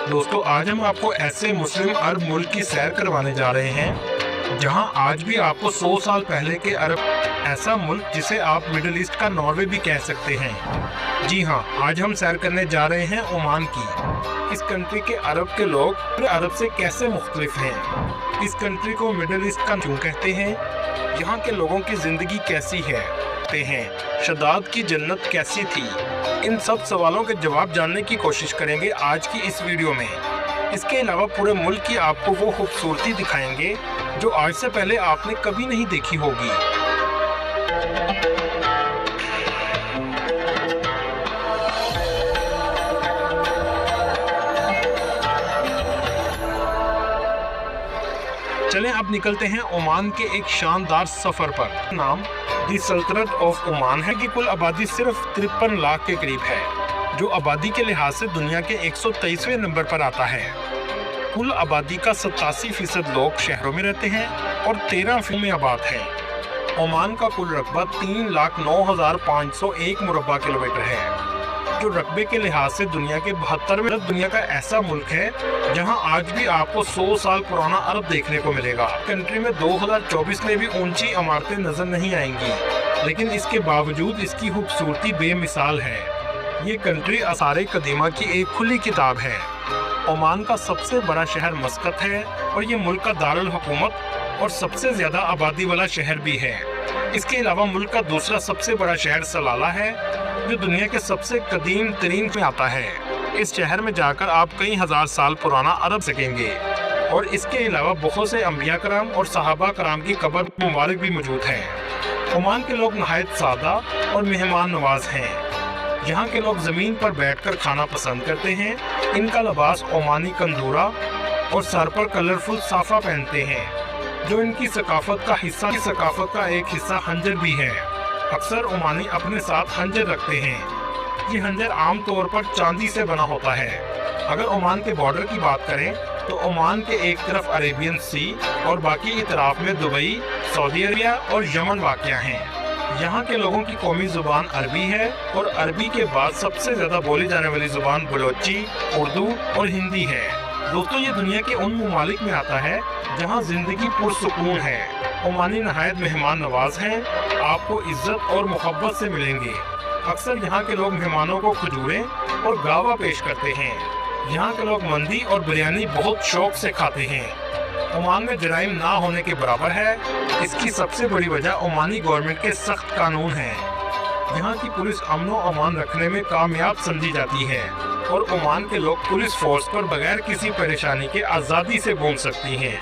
दोस्तों आज हम आपको ऐसे मुस्लिम अरब मुल्क की सैर करवाने जा रहे हैं जहां आज भी आपको 100 साल पहले के अरब, ऐसा मुल्क जिसे आप मिडिल ईस्ट का नॉर्वे भी कह सकते हैं। जी हां, आज हम सैर करने जा रहे हैं ओमान की। इस कंट्री के अरब के लोग अरब से कैसे मुख्तलिफ हैं, इस कंट्री को मिडिल ईस्ट का क्यों कहते हैं, यहाँ के लोगों की जिंदगी कैसी है, शदाद की जन्नत कैसी थी, इन सब सवालों के जवाब जानने की कोशिश करेंगे आज की इस वीडियो में। इसके अलावा पूरे मुल्क की आपको वो खूबसूरती दिखाएंगे जो आज से पहले आपने कभी नहीं देखी होगी। चलें अब निकलते हैं ओमान के एक शानदार सफर पर। नाम दी सल्तनत ऑफ ओमान है कि कुल आबादी सिर्फ 53 लाख के करीब है, जो आबादी के लिहाज से दुनिया के 123वें नंबर पर आता है। कुल आबादी का 87% लोग शहरों में रहते हैं और 13% में आबाद हैं। ओमान का कुल रकबा 3,09,501 मुरब्बा किलोमीटर है, जो रकबे के लिहाज से दुनिया के 72वें दुनिया का ऐसा मुल्क है जहां आज भी आपको 100 साल पुराना अरब देखने को मिलेगा। कंट्री में 2024 में भी ऊंची इमारतें नजर नहीं आएंगी, लेकिन इसके बावजूद इसकी खूबसूरती बेमिसाल है। ये कंट्री आसारे कदीमा की एक खुली किताब है। ओमान का सबसे बड़ा शहर मस्कत है और ये मुल्क का दारुल हुकूमत और सबसे ज्यादा आबादी वाला शहर भी है। इसके अलावा मुल्क का दूसरा सबसे बड़ा शहर सलाला है, जो दुनिया के सबसे कदीम तरीन में आता है। इस शहर में जाकर आप कई हजार साल पुराना अरब सकेंगे और इसके अलावा बहुत से अंबिया कराम और सहाबा कराम की कब्र मुबारक भी मौजूद है। ओमान के लोग नहायत सादा और मेहमान नवाज हैं। यहाँ के लोग ज़मीन पर बैठकर खाना पसंद करते हैं। इनका लिबास ओमानी कंदूरा और सर पर कलरफुल साफा पहनते हैं, जो इनकी सकाफत का हिस्सा। सकाफत का एक हिस्सा हंजर भी है। अक्सर ओमानी अपने साथ हंजर रखते हैं। ये हंजर आम तौर पर चांदी से बना होता है। अगर ओमान के बॉर्डर की बात करें तो ओमान के एक तरफ अरेबियन सी और बाकी इतराफ में दुबई, सऊदी अरबिया और यमन वाक़या हैं। यहाँ के लोगों की कौमी ज़ुबान अरबी है और अरबी के बाद सबसे ज़्यादा बोली जाने वाली ज़ुबान बलोची, उर्दू और हिंदी है। दोस्तों ये दुनिया के उन ममालिक में आता है जहाँ ज़िंदगी पुरसुकून है। ओमानी नहायत मेहमान नवाज हैं, आपको इज्जत और मोहब्बत से मिलेंगे। अक्सर यहाँ के लोग मेहमानों को खजूरें और गावा पेश करते हैं। यहाँ के लोग मंदी और बिरयानी बहुत शौक से खाते हैं। ओमान में जराइम ना होने के बराबर है। इसकी सबसे बड़ी वजह ओमानी गवर्नमेंट के सख्त कानून हैं। यहाँ की पुलिस अमन व अमान रखने में कामयाब समझी जाती है और ओमान के लोग पुलिस फोर्स पर बगैर किसी परेशानी के आज़ादी से घूम सकती हैं।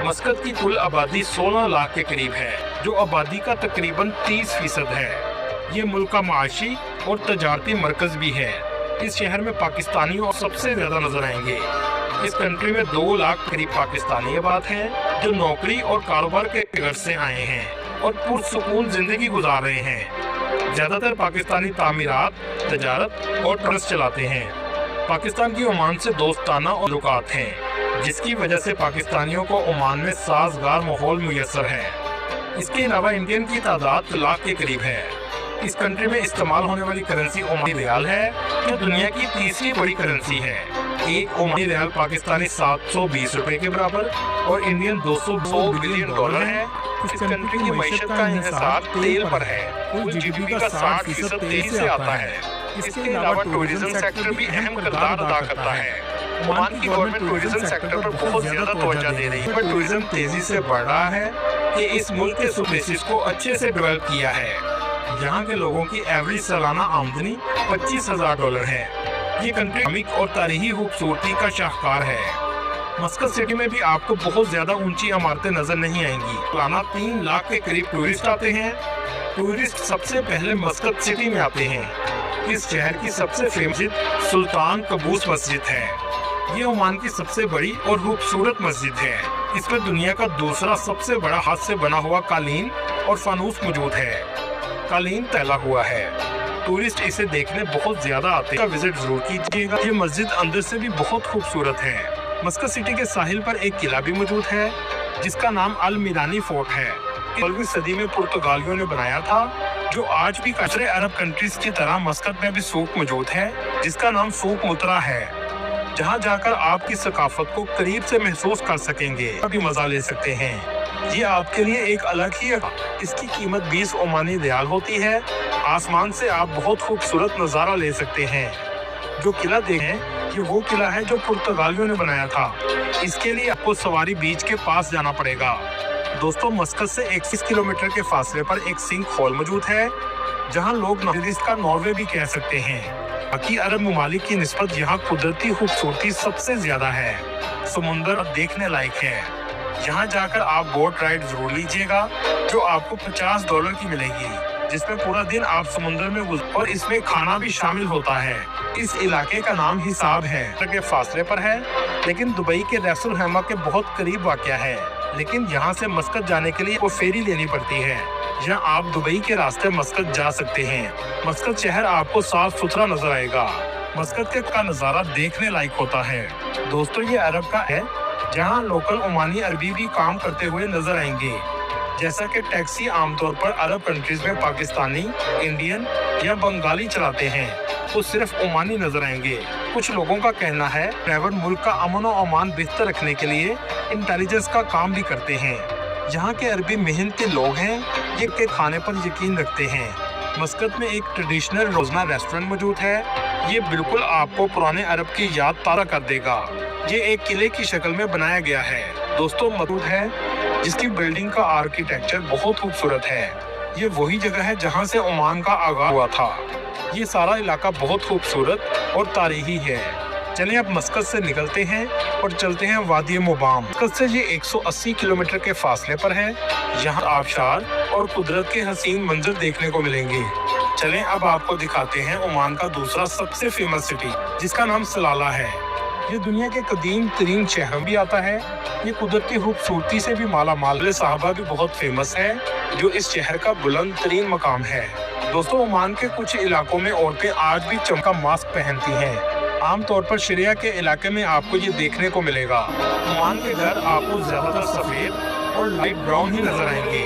मस्कत की कुल आबादी 16 लाख के करीब है, जो आबादी का तकरीबन 30% है। ये मुल्क का माशी और तजारती मरकज भी है। इस शहर में पाकिस्तानियों सबसे ज्यादा नजर आएंगे। इस कंट्री में 2 लाख करीब पाकिस्तानी आबाद हैं, जो नौकरी और कारोबार के गर्ज से आए हैं और पुरसुकून जिंदगी गुजार रहे हैं। ज्यादातर पाकिस्तानी तामीरात, तजारत और ट्रस्ट चलाते हैं। पाकिस्तान की ओमान से दोस्ताना और ताल्लुकात हैं, जिसकी वजह से पाकिस्तानियों को ओमान में साजगार माहौल मुयस्सर है। इसके अलावा इंडियन की तादाद लाख के करीब है। इस कंट्री में इस्तेमाल होने वाली करेंसी ओमानी रियाल है, जो दुनिया की तीसरी बड़ी करेंसी है। एक ओमानी रियाल पाकिस्तानी 720 रुपए के बराबर और इंडियन 200 बिलियन डॉलर है। इस कंट्री की मईशत का इंहिसार तेल पर है। कुल जीडीपी का 60% तेल से आता है। इसके अलावा टूरिज्म सेक्टर भी अहम किरदार अदा करता है। ओमान की गवर्नमेंट टूरिज्म सेक्टर पर बहुत ज्यादा तवज्जो दे रही है। टूरिज्म तेजी से बढ़ रहा है कि इस मुल्क के स्पेसिस को अच्छे से डेवलप किया है। यहाँ के लोगों की एवरेज सालाना आमदनी $25,000 है। ये कंट्री इस्लामिक और तारीखी खूबसूरती का शाहकार है। मस्कत सिटी में भी आपको बहुत ज्यादा ऊंची इमारतें नजर नहीं आएंगी। सालाना 3 लाख के करीब टूरिस्ट आते हैं। टूरिस्ट सबसे पहले मस्कत सिटी में आते हैं। इस शहर की सबसे फेमस मस्जिद सुल्तान कबूस मस्जिद है। ये ओमान की सबसे बड़ी और खूबसूरत मस्जिद है। इसमें दुनिया का दूसरा सबसे बड़ा हाथ से बना हुआ कालीन और फानूस मौजूद है। कालीन तैला हुआ है। टूरिस्ट इसे देखने बहुत ज्यादा आते हैं। विजिट जरूर कीजिएगा। ये मस्जिद अंदर से भी बहुत खूबसूरत है। मस्कत सिटी के साहिल पर एक किला भी मौजूद है, जिसका नाम अल मिरानी फोर्ट है। 12वीं सदी में पुर्तगालियों ने बनाया था, जो आज भी दूसरे अरब कंट्रीज की तरह मस्कत में भी सूक मौजूद है, जिसका नाम सूक मुतरा है। जहां जाकर आप की सकाफत को करीब से महसूस कर सकेंगे, भी मजा ले सकते हैं। ये आपके लिए एक अलग ही इसकी कीमत 20 ओमानी रियाल होती है। आसमान से आप बहुत खूबसूरत नज़ारा ले सकते हैं। जो किला देखें, ये वो किला है जो पुर्तगालियों ने बनाया था। इसके लिए आपको सवारी बीच के पास जाना पड़ेगा। दोस्तों, मस्कत से 21 किलोमीटर के फासले पर एक सिंक हॉल मौजूद है, जहां लोग का नॉर्वे भी कह सकते हैं। बाकी अरब ममालिक की निस्बत यहाँ कुदरती खूबसूरती सबसे ज्यादा है। समुंदर देखने लायक है। यहाँ जाकर आप बोट राइड जरूर लीजिएगा, जो आपको $50 की मिलेगी, जिसमें पूरा दिन आप समुद्र में और इसमें खाना भी शामिल होता है। इस इलाके का नाम हिसाब है के फासले पर है, लेकिन दुबई के रैसुल हैमा के बहुत करीब वाक़या है। लेकिन यहाँ से मस्कत जाने के लिए वो फेरी लेनी पड़ती है। यहाँ आप दुबई के रास्ते मस्कत जा सकते हैं। मस्कत शहर आपको साफ सुथरा नजर आएगा। मस्कत के का नज़ारा देखने लायक होता है। दोस्तों, ये अरब का है, जहाँ लोकल ओमानी अरबी भी काम करते हुए नजर आएंगे। जैसा कि टैक्सी आमतौर पर अरब कंट्रीज में पाकिस्तानी, इंडियन या बंगाली चलाते हैं, वो सिर्फ ओमानी नजर आएंगे। कुछ लोगों का कहना है ड्राइवर मुल्क का अमन और अमान बेहतर रखने के लिए इंटेलिजेंस का काम भी करते हैं। यहाँ के अरबी मेहनत के लोग हैं, ये के खाने पर यकीन रखते हैं। मस्कत में एक ट्रेडिशनल रोजना रेस्टोरेंट मौजूद है। ये बिल्कुल आपको पुराने अरब की याद ताज़ा कर देगा। ये एक किले की शक्ल में बनाया गया है। दोस्तों, मौजूद है जिसकी बिल्डिंग का आर्किटेक्चर बहुत खूबसूरत है। ये वही जगह है जहाँ से ओमान का आगाज हुआ था। ये सारा इलाका बहुत खूबसूरत और तारीखी है। चलिए अब मस्कत से निकलते हैं और चलते हैं वादी मुबाम। मस्कत से ये 180 किलोमीटर के फासले पर है। यहाँ आबशार और कुदरत के हसीन मंजर देखने को मिलेंगे। चलें अब आपको दिखाते हैं ओमान का दूसरा सबसे फेमस सिटी, जिसका नाम सलाला है। ये दुनिया के कदीम तरीन शहर भी आता है। ये कुदरती खूबसूरती से भी माला माल साहबा भी बहुत फेमस है, जो इस शहर का बुलंद तरीन मकाम है। दोस्तों, ओमान के कुछ इलाकों में औरतें आज भी चमका मास्क पहनती हैं। आमतौर पर शरिया के इलाके में आपको ये देखने को मिलेगा। ओमान के घर आपको ज्यादातर सफेद और लाइट ब्राउन ही नजर आएंगे,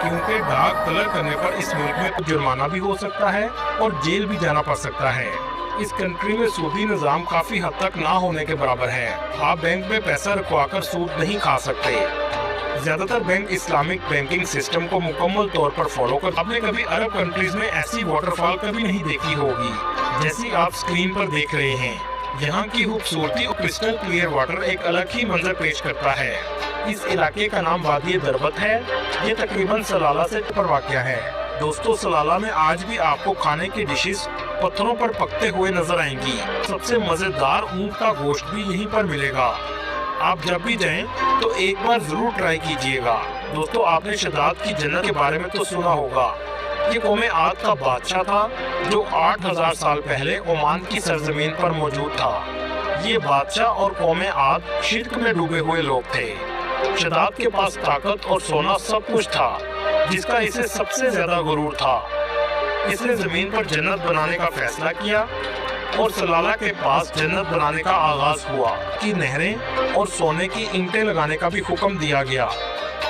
क्योंकि डार्क कलर करने पर इस मुल्क में जुर्माना भी हो सकता है और जेल भी जाना पड़ सकता है। इस कंट्री में सूदी निज़ाम काफी हद तक ना होने के बराबर है। आप बैंक में पैसा रखवाकर सूद नहीं खा सकते। ज्यादातर बैंक इस्लामिक बैंकिंग सिस्टम को मुकम्मल तौर पर फॉलो कर। आपने कभी अरब कंट्रीज में ऐसी वाटरफॉल कभी नहीं देखी होगी, जैसी आप स्क्रीन पर देख रहे हैं। यहाँ की खूबसूरती और क्रिस्टल क्लियर वाटर एक अलग ही मंजर पेश करता है। इस इलाके का नाम वादी दरबत है। ये तकरीबन सलाला से पर वाक़या है। दोस्तों, सलाला में आज भी आपको खाने की डिशेस पत्थरों पर पकते हुए नजर आएंगी। सबसे मजेदार ऊंट का गोश्त भी यहीं पर मिलेगा। आप जब भी जाएं तो एक बार जरूर ट्राई कीजिएगा। दोस्तों, आपने शदाद की जन्नत के बारे में तो सुना होगा। ये कौम आद का बादशाह था, जो 8000 साल पहले ओमान की सरजमीन पर मौजूद था। ये बादशाह और कौम आद शिर्क में डूबे हुए लोग थे। शदाद के पास ताकत और सोना सब कुछ था, जिसका इसे सबसे ज्यादा गुरूर था। इसने जमीन पर जन्नत बनाने का फैसला किया और सलाला के पास जन्नत बनाने का आगाज हुआ कि नहरें और सोने की ईंटें लगाने का भी हुक्म दिया गया।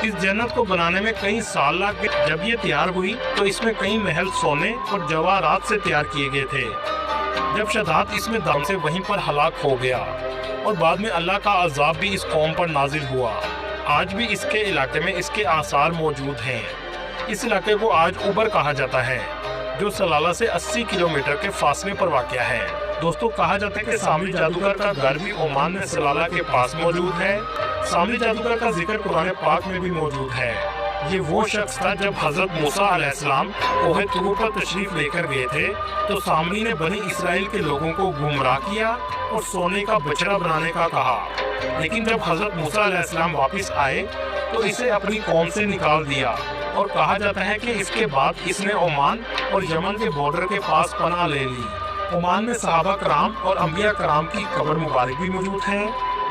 इस जन्नत को बनाने में कई साल लग गए। जब ये तैयार हुई तो इसमें कई महल सोने और जवाहरात से तैयार किए गए थे। जब शदाद इसमें दम से वहीं पर हलाक हो गया और बाद में अल्लाह का अजाब भी इस कौम पर नाजिल हुआ। आज भी इसके इलाके में इसके आसार मौजूद हैं। इस इलाके को आज उबर कहा जाता है, जो सलाला से 80 किलोमीटर के फासले पर वाक़या है। दोस्तों, कहा जाता है कि सामरी जादूगर का घर भी ओमान में सलाला के पास मौजूद है। सामरी जादूगर का जिक्र कुरान पाक में भी मौजूद है। ये वो शख्स था जब हजरत मूसा अलैहिस्सलाम कोहे तूर पर तशरीफ लेकर गए थे, तो सामरी ने बनी इसराइल के लोगों को गुमराह किया और सोने का बछड़ा बनाने का कहा। लेकिन जब हजरत मूसा अलैहिस्सलाम वापस आए तो इसे अपनी कौम से निकाल दिया और कहा जाता है कि इसके बाद इसने ओमान और यमन के बॉर्डर के पास पनाह ले ली। ओमान में सहाबा कराम और अंबिया कराम की कब्र मुबारक भी मौजूद है,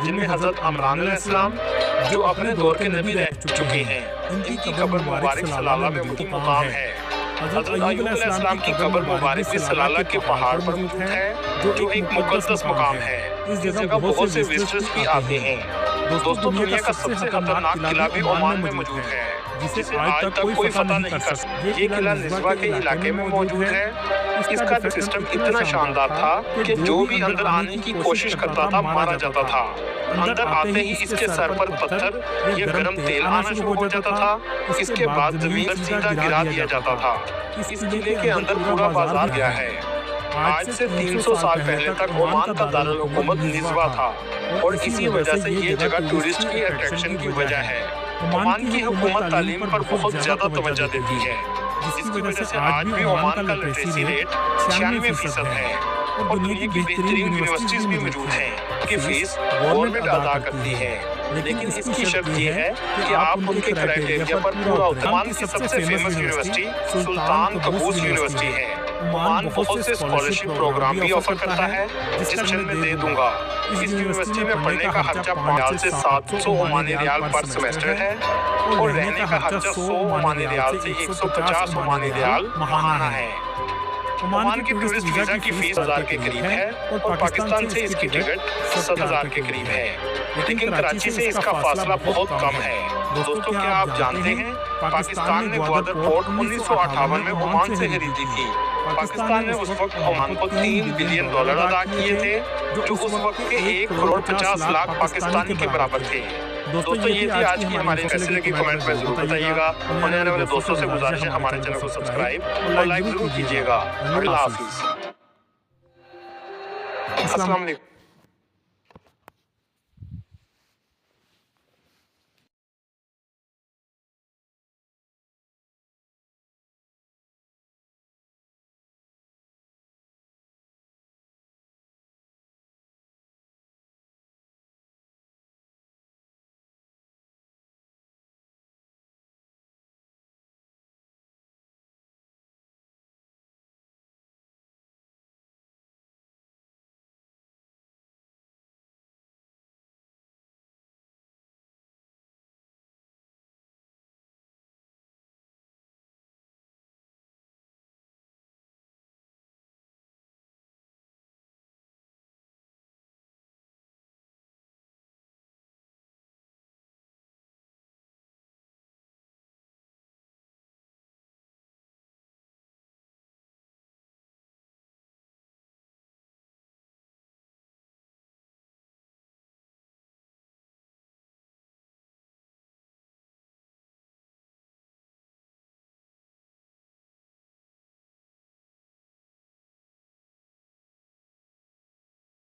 जिनमें हजरत अमरान अलैहिस्सलाम, जो अपने दौर के नबी रह चुके हैं, इनकी कब्र मुबारक सलाला में मुकाम है। हजरत अय्यूब अलैहिस्सलाम की कब्र मुबारक भी सलाला के पहाड़ पर मौजूद है, जो एक मुकद्दस मकाम है। इस जगह बहुत से विजिटर्स भी आते हैं। دوستوں دنیا کا سب سے خطرناک قلعہ بھی عمان میں موجود ہے جسے آج تک کوئی فتح نہیں کر سکتا۔ یہ قلعہ نزوا کے علاقے میں موجود ہے۔ اس کا سسٹم اتنا شاندار تھا کہ جو بھی اندر آنے کی کوشش کرتا تھا مارا جاتا تھا۔ اندر آتے ہی اس کے سر پر پتھر یا گرم تیل آنا شروع ہو جاتا تھا۔ اس کے بعد زمین پر سیدھا گرا دیا جاتا تھا۔ اس قلعے کے اندر پورا بازار گیا ہے۔ آج سے 300 سال پہلے تک عمان کا دارالحکومت نزوا تھا اور اسی وجہ سے یہ جگہ ٹورسٹ کی اٹریکشن کی وجہ ہے۔ عمان کی حکومت تعلیم پر بہت زیادہ توجہ دیتی ہے، جس کی وجہ سے آج بھی عمان کا لٹریسی ریٹ 96% ہے اور دنیا کی بہترین یونیورسٹیز بھی موجود ہیں کہ فیس گورنمنٹ ادا کرتی ہے، لیکن اس کی شرط یہ ہے کہ آپ ان کے کرائٹیریا پر پورا اتریں۔ عمان کی سب سے فیمس یونیورسٹی سلطان قابوس یونیورسٹی ہے۔ عمان بہت سے اسکالرشپ پروگرام بھی آفر کرتا ہے جس سیشن میں دے دوں گا۔ اس یونیورسٹی میں پڑھنے کا خرچہ 5 سے 700 عمانی ریال پر سیمیسٹر ہے اور رہنے کا خرچہ 100 عمانی ریال سے 150 عمانی ریال ماہانہ ہے۔ عمان کی ٹورسٹ ویزا کی فیس 1000 کے قریب ہے اور پاکستان سے اس کی ٹکٹ 70,000 کے قریب ہے، لیکن کراچی سے اس کا فاصلہ بہت کم ہے۔ دوستوں کیا آپ جانتے ہیں پاکستان نے گوادر پورٹ 1958 میں عمان سے خریدی تھی۔ پاکستان نے اس وقت عمان کو $3 بلین ادا کیے تھے جو اس وقت کے 1,50,00,000 پاکستانی کے برابر تھے۔ دوستوں یہ تھی آج کی ہماری فیصلے کی، کمنٹ میں ضرور بتائیے گا۔ ہونے والے دوستوں سے گزارش ہے ہمارے چینل کو سبسکرائب اور لائک ضرور کیجیے گا۔ اللہ حافظ۔ السلام علیکم۔